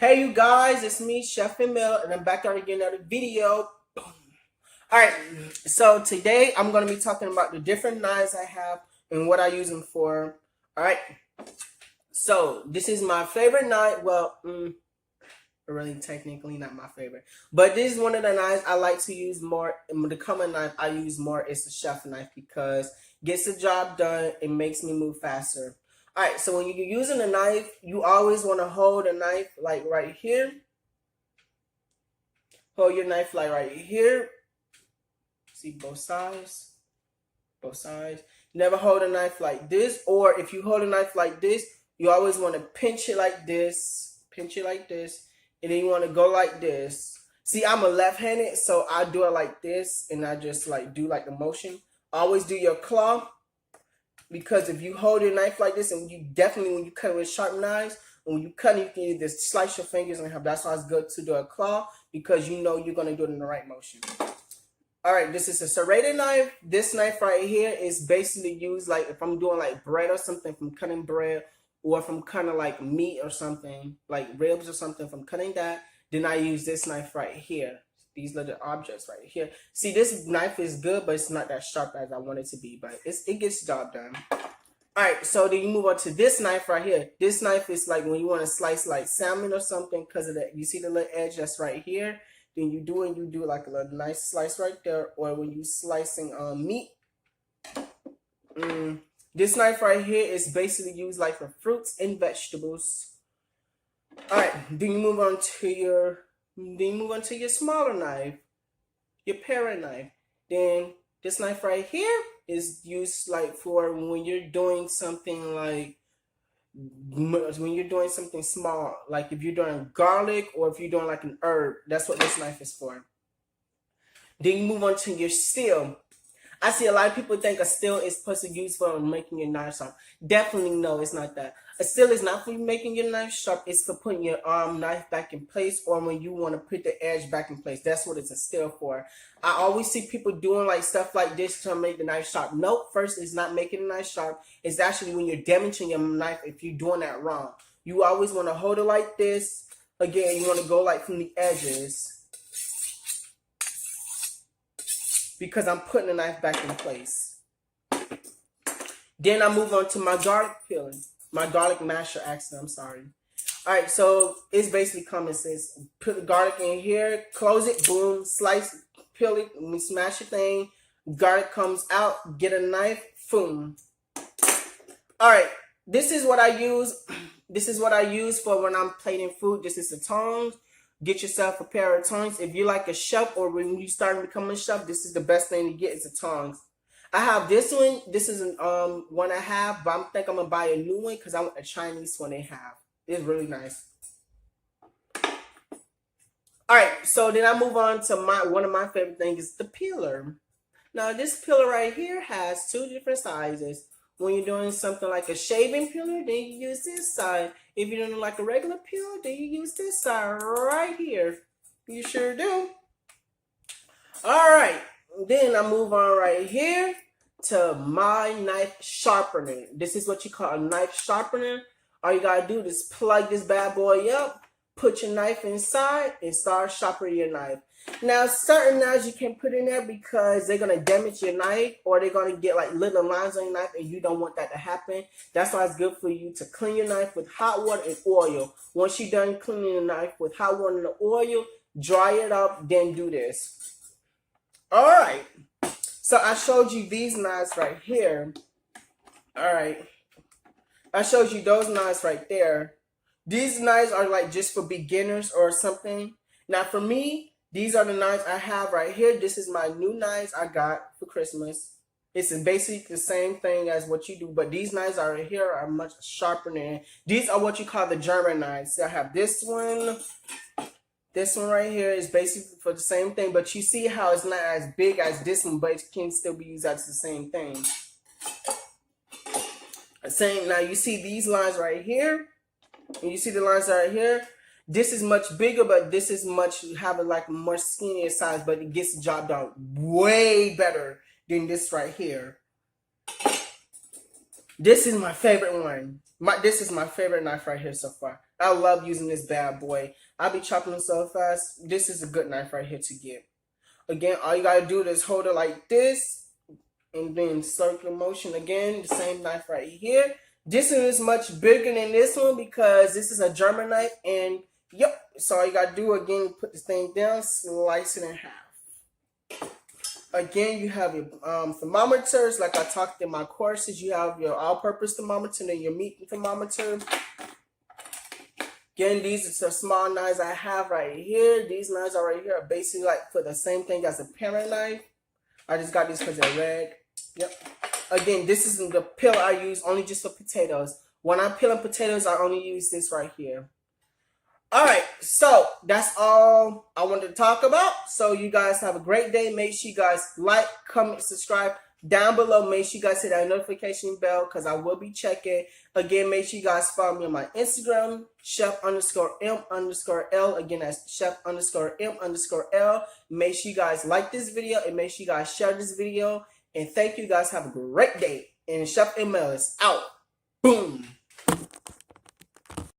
Hey you guys, it's me, Chef Emil, and I'm back on again another video. Boom. Alright, so today I'm going to be talking about the different knives I have and what I use them for. Alright, so this is my favorite knife. Well, really technically not my favorite. But this is one of the knives I like to use more. And the common knife I use more is the chef knife because it gets the job done. It makes me move faster. Alright, so when you're using a knife, you always want to hold a knife like right here. Hold your knife like right here. See both sides. Both sides. Never hold a knife like this. Or if you hold a knife like this, you always want to pinch it like this. Pinch it like this. And then you want to go like this. See, I'm a left-handed, so I do it like this. And I just like do like the motion. Always do your claw. Because if you hold your knife like this, and you definitely, when you cut with sharp knives, when you cut it, you can either slice your fingers and have. That's why it's good to do a claw, because you know you're going to do it in the right motion. Alright, this is a serrated knife. This knife right here is basically used like if I'm doing like bread or something, from cutting bread, or from cutting like meat or something, like ribs or something, from cutting that, then I use this knife right here. These little objects right here. See, this knife is good, but it's not that sharp as I want it to be, but it gets the job done. Alright, so then you move on to this knife right here. This knife is like when you want to slice like salmon or something, because of that. You see the little edge that's right here? Then you do like a little nice slice right there. Or when you slicing meat. This knife right here is basically used like for fruits and vegetables. Alright, then you move on to your smaller knife, your parent knife. Then this knife right here is used like for when you're doing something like, when you're doing something small, like if you're doing garlic or if you're doing like an herb, that's what this knife is for. Then you move on to your steel. I see a lot of people think a steel is supposed to be used for making your knife sharp. Definitely no, it's not that. A steel is not for making your knife sharp. It's for putting your knife back in place, or when you want to put the edge back in place. That's what it's a steel for. I always see people doing like stuff like this to make the knife sharp. Nope, first it's not making the knife sharp. It's actually when you're damaging your knife if you're doing that wrong. You always want to hold it like this. Again, you want to go like from the edges, because I'm putting the knife back in place. Then I move on to my garlic peeling. My garlic masher, actually, I'm sorry. Alright, so it's basically common sense. Put the garlic in here, close it, boom, slice, peel it, and we smash the thing. Garlic comes out, get a knife, boom. Alright, this is what I use. This is what I use for when I'm plating food. This is the tongs. Get yourself a pair of tongs. If you're like a chef, or when you start becoming a chef, this is the best thing to get, is the tongs. I have this one. This is one I have, but I think I'm gonna buy a new one because I want a Chinese one they have. It's really nice. Alright, so then I move on to one of my favorite things is the peeler. Now this peeler right here has two different sizes. When you're doing something like a shaving peeler, then you use this side. If you're doing like a regular peeler, then you use this side right here. You sure do. Alright, then I move on right here to my knife sharpener. This is what you call a knife sharpener. All you gotta do is plug this bad boy up, put your knife inside, and start sharpening your knife. Now, certain knives you can put in there because they're going to damage your knife, or they're going to get like little lines on your knife, and you don't want that to happen. That's why it's good for you to clean your knife with hot water and oil. Once you're done cleaning the knife with hot water and oil, dry it up, then do this. Alright, so I showed you these knives right here. Alright, I showed you those knives right there. These knives are like just for beginners or something. Now for me, these are the knives I have right here. This is my new knives I got for Christmas. It's basically the same thing as what you do, but these knives are here are much sharper than. These are what you call the German knives. So I have this one. This one right here is basically for the same thing, but you see how it's not as big as this one, but it can still be used as the same thing. Now you see these lines right here, and you see the lines right here. This is much bigger, but this is much, have a like more skinnier size, but it gets the job done way better than this right here. This is my favorite one. This is my favorite knife right here so far. I love using this bad boy. I be chopping them so fast. This is a good knife right here to get. Again, all you gotta do is hold it like this, and then circular motion again. The same knife right here. This one is much bigger than this one because this is a German knife, and yep. So all you gotta do again, put this thing down, slice it in half. Again, you have your thermometers, like I talked in my courses. You have your all-purpose thermometer and your meat thermometer. Again, these are some small knives I have right here. These knives are right here are basically like for the same thing as a paring knife. I just got these because they're red. Yep. Again, this is the peel I use only just for potatoes. When I'm peeling potatoes, I only use this right here. Alright, so that's all I wanted to talk about. So you guys have a great day. Make sure you guys like, comment, subscribe. Down below, make sure you guys hit that notification bell because I will be checking. Again, make sure you guys follow me on my Instagram, chef_m_l. Again, that's chef_m_l. Make sure you guys like this video and make sure you guys share this video. And thank you guys. Have a great day. And Chef ML is out. Boom.